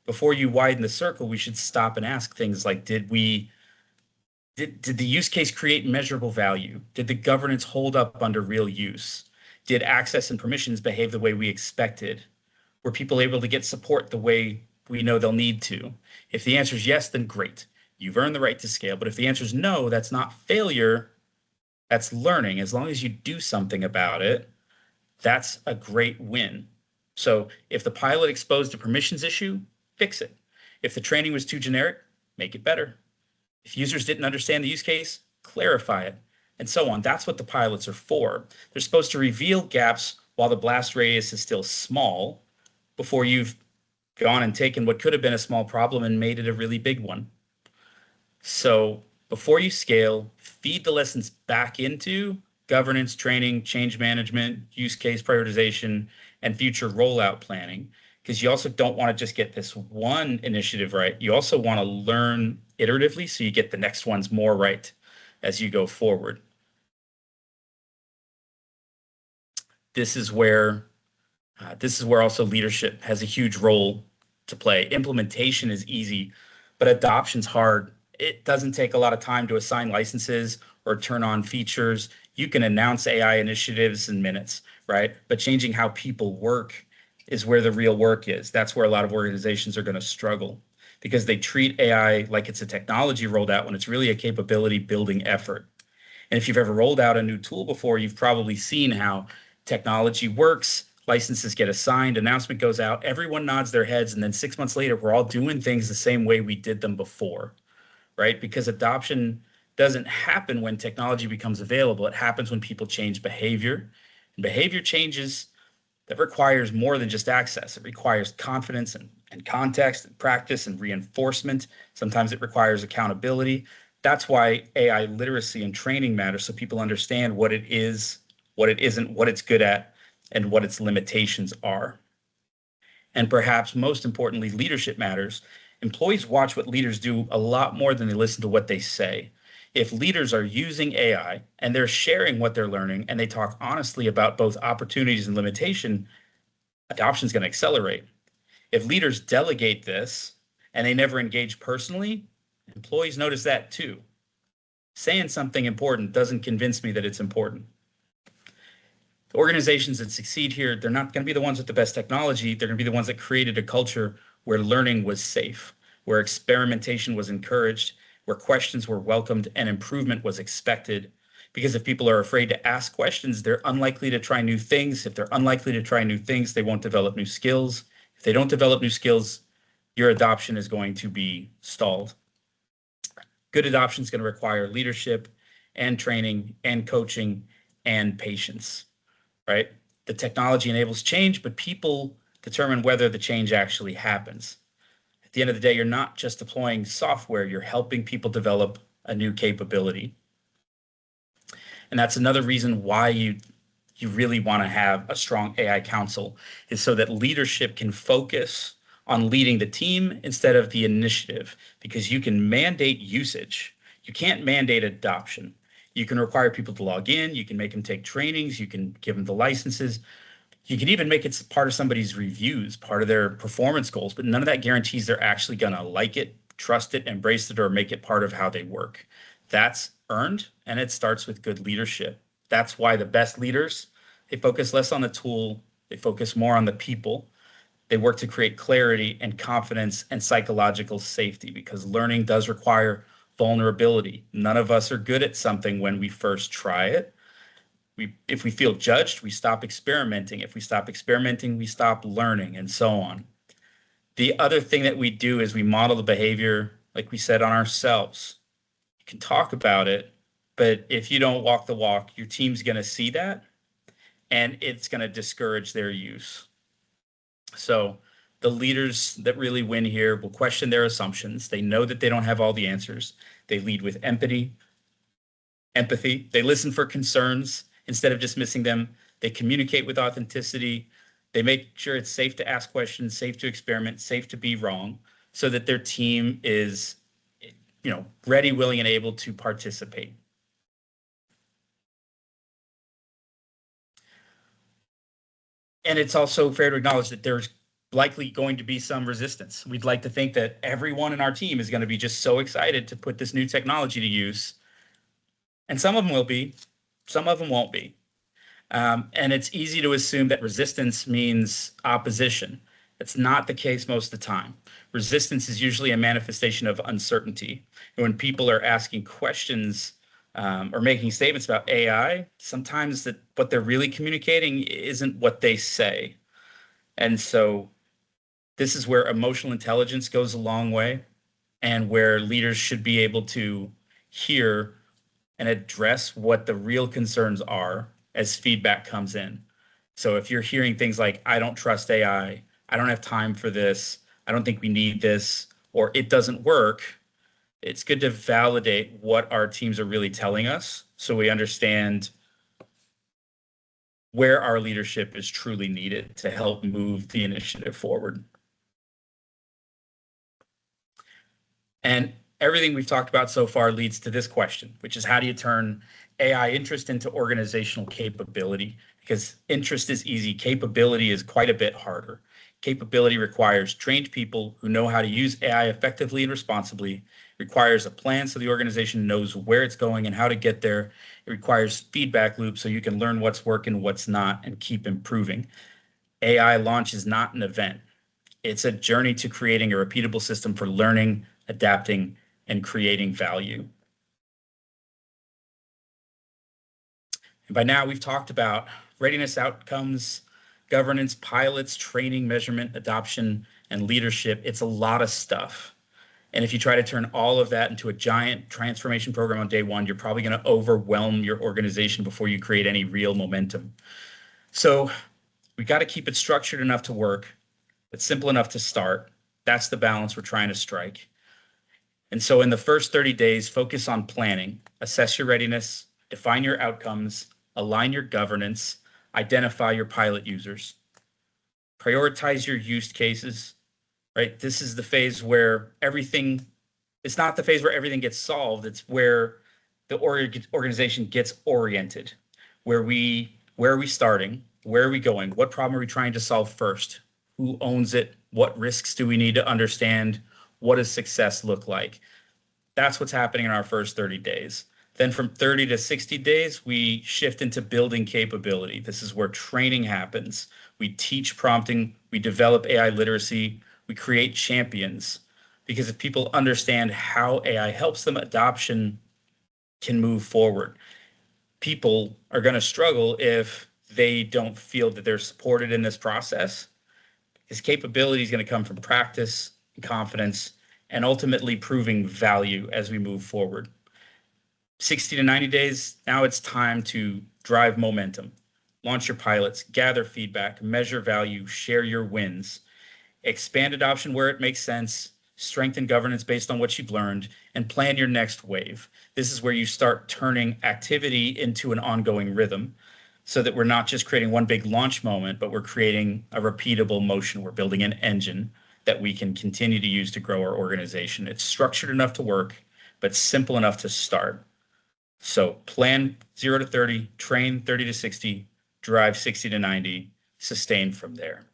before you widen the circle, we should stop and ask things like, did the use case create measurable value? Did the governance hold up under real use? Did access and permissions behave the way we expected? Were people able to get support the way we know they'll need to? If the answer is yes, then great. You've earned the right to scale. But if the answer is no, that's not failure, that's learning. As long as you do something about it, that's a great win. So if the pilot exposed a permissions issue, fix it. If the training was too generic, make it better. If users didn't understand the use case, clarify it, and so on. That's what the pilots are for. They're supposed to reveal gaps while the blast radius is still small before you've gone and taken what could have been a small problem and made it a really big one. So before you scale, feed the lessons back into governance, training, change management, use case prioritization, and future rollout planning, because you also don't want to just get this one initiative right. You also want to learn iteratively so you get the next ones more right as you go forward. This is where also leadership has a huge role to play. Implementation is easy, but adoption's hard. It doesn't take a lot of time to assign licenses or turn on features. You can announce AI initiatives in minutes, right? But changing how people work is where the real work is. That's where a lot of organizations are going to struggle because they treat AI like it's a technology rolled out when it's really a capability building effort. And if you've ever rolled out a new tool before, you've probably seen how technology works, licenses get assigned, announcement goes out, everyone nods their heads, and then 6 months later, we're all doing things the same way we did them before, right? Because adoption doesn't happen when technology becomes available. It happens when people change behavior. And behavior changes that requires more than just access. It requires confidence and context and practice and reinforcement. Sometimes it requires accountability. That's why AI literacy and training matter, so people understand what it is, what it isn't, what it's good at, and what its limitations are. And perhaps most importantly, leadership matters. Employees watch what leaders do a lot more than they listen to what they say. If leaders are using AI and they're sharing what they're learning and they talk honestly about both opportunities and limitation, adoption is going to accelerate. If leaders delegate this and they never engage personally, employees notice that too. Saying something important doesn't convince me that it's important. The organizations that succeed here, they're not going to be the ones with the best technology. They're going to be the ones that created a culture where learning was safe, where experimentation was encouraged, where questions were welcomed and improvement was expected. Because if people are afraid to ask questions, they're unlikely to try new things. If they're unlikely to try new things, they won't develop new skills. If they don't develop new skills, your adoption is going to be stalled. Good adoption is going to require leadership and training and coaching and patience, right? The technology enables change, but people determine whether the change actually happens. At the end of the day, you're not just deploying software, you're helping people develop a new capability. And that's another reason why you really want to have a strong AI council, is so that leadership can focus on leading the team instead of the initiative, because you can mandate usage. You can't mandate adoption. You can require people to log in. You can make them take trainings. You can give them the licenses. You can even make it part of somebody's reviews, part of their performance goals, but none of that guarantees they're actually going to like it, trust it, embrace it, or make it part of how they work. That's earned, and it starts with good leadership. That's why the best leaders, they focus less on the tool, they focus more on the people. They work to create clarity and confidence and psychological safety, because learning does require vulnerability. None of us are good at something when we first try it. If we feel judged, we stop experimenting. If we stop experimenting, we stop learning, and so on. The other thing that we do is we model the behavior, like we said, on ourselves. You can talk about it, but if you don't walk the walk, your team's going to see that, and it's going to discourage their use. So the leaders that really win here will question their assumptions. They know that they don't have all the answers. They lead with empathy. They listen for concerns instead of dismissing them. They communicate with authenticity. They make sure it's safe to ask questions, safe to experiment, safe to be wrong, so that their team is, ready, willing, and able to participate. And it's also fair to acknowledge that there's likely going to be some resistance. We'd like to think that everyone in our team is going to be just so excited to put this new technology to use. And some of them will be, some of them won't be. And it's easy to assume that resistance means opposition. It's not the case most of the time. Resistance is usually a manifestation of uncertainty. And when people are asking questions or making statements about AI, sometimes what they're really communicating isn't what they say. And so this is where emotional intelligence goes a long way, and where leaders should be able to hear and address what the real concerns are as feedback comes in. So if you're hearing things like, I don't trust AI, I don't have time for this, I don't think we need this, or it doesn't work, it's good to validate what our teams are really telling us so we understand where our leadership is truly needed to help move the initiative forward. And everything we've talked about so far leads to this question, which is how do you turn AI interest into organizational capability? Because interest is easy, capability is quite a bit harder. Capability requires trained people who know how to use AI effectively and responsibly, requires a plan so the organization knows where it's going and how to get there. It requires feedback loops so you can learn what's working, what's not, and keep improving. AI launch is not an event. It's a journey to creating a repeatable system for learning, adapting, and creating value. And by now, we've talked about readiness outcomes, governance, pilots, training, measurement, adoption, and leadership. It's a lot of stuff. And if you try to turn all of that into a giant transformation program on day one, you're probably going to overwhelm your organization before you create any real momentum. So we got to keep it structured enough to work, but simple enough to start. That's the balance we're trying to strike. And so in the first 30 days, focus on planning, assess your readiness, define your outcomes, align your governance, identify your pilot users, prioritize your use cases, right? This is the phase where it's not the phase where everything gets solved. It's where the organization gets oriented, where are we starting? Where are we going? What problem are we trying to solve first? Who owns it? What risks do we need to understand? What does success look like? That's what's happening in our first 30 days. Then from 30 to 60 days, we shift into building capability. This is where training happens. We teach prompting, we develop AI literacy, we create champions. Because if people understand how AI helps them, adoption can move forward. People are going to struggle if they don't feel that they're supported in this process. His capability is going to come from practice and confidence and ultimately proving value as we move forward. 60 to 90 days, now it's time to drive momentum. Launch your pilots, gather feedback, measure value, share your wins, expand adoption where it makes sense, strengthen governance based on what you've learned, and plan your next wave. This is where you start turning activity into an ongoing rhythm so that we're not just creating one big launch moment, but we're creating a repeatable motion. We're building an engine that we can continue to use to grow our organization. It's structured enough to work, but simple enough to start. So plan 0 to 30, train 30 to 60, drive 60 to 90, sustain from there.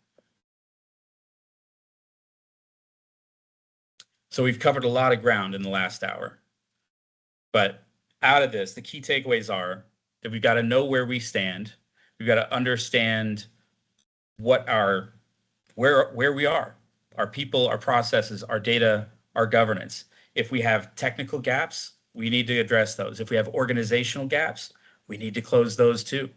So we've covered a lot of ground in the last hour. But out of this, the key takeaways are that we've got to know where we stand. We've got to understand where we are, our people, our processes, our data, our governance. If we have technical gaps, we need to address those. If we have organizational gaps, we need to close those too.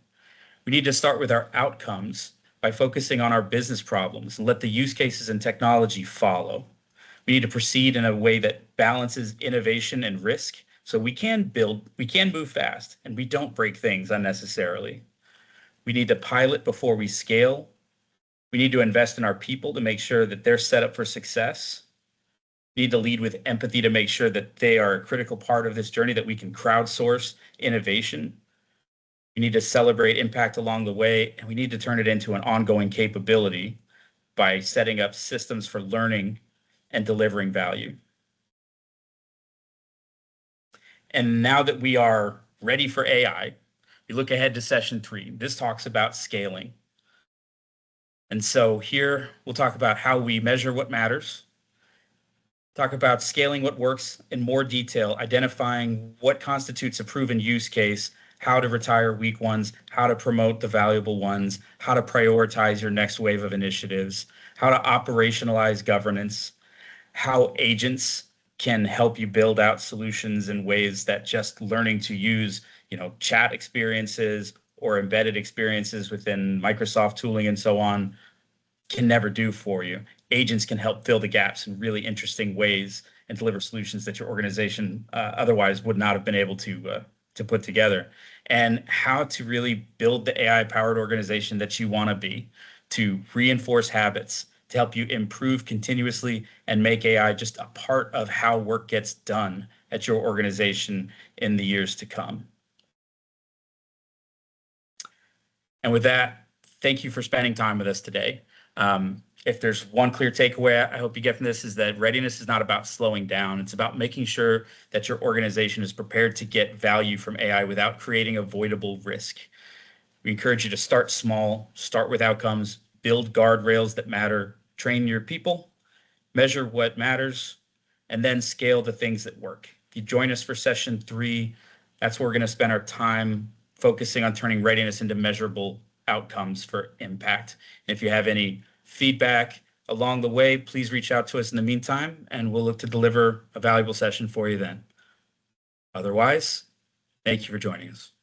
We need to start with our outcomes by focusing on our business problems and let the use cases and technology follow. We need to proceed in a way that balances innovation and risk so we can move fast, and we don't break things unnecessarily. We need to pilot before we scale. We need to invest in our people to make sure that they're set up for success. We need to lead with empathy to make sure that they are a critical part of this journey, that we can crowdsource innovation. We need to celebrate impact along the way, and we need to turn it into an ongoing capability by setting up systems for learning and delivering value. And now that we are ready for AI, we look ahead to session 3. This talks about scaling. And so here we'll talk about how we measure what matters, talk about scaling what works in more detail, identifying what constitutes a proven use case, how to retire weak ones, how to promote the valuable ones, how to prioritize your next wave of initiatives, how to operationalize governance, how agents can help you build out solutions in ways that just learning to use, chat experiences or embedded experiences within Microsoft tooling and so on can never do for you. Agents can help fill the gaps in really interesting ways and deliver solutions that your organization otherwise would not have been able to put together. And how to really build the AI-powered organization that you want to be, to reinforce habits, to help you improve continuously and make AI just a part of how work gets done at your organization in the years to come. And with that, thank you for spending time with us today. If there's one clear takeaway I hope you get from this is that readiness is not about slowing down. It's about making sure that your organization is prepared to get value from AI without creating avoidable risk. We encourage you to start small, start with outcomes, build guardrails that matter, train your people, measure what matters, and then scale the things that work. If you join us for session 3, that's where we're going to spend our time focusing on turning readiness into measurable outcomes for impact. And if you have any feedback along the way, please reach out to us in the meantime, and we'll look to deliver a valuable session for you then. Otherwise, thank you for joining us.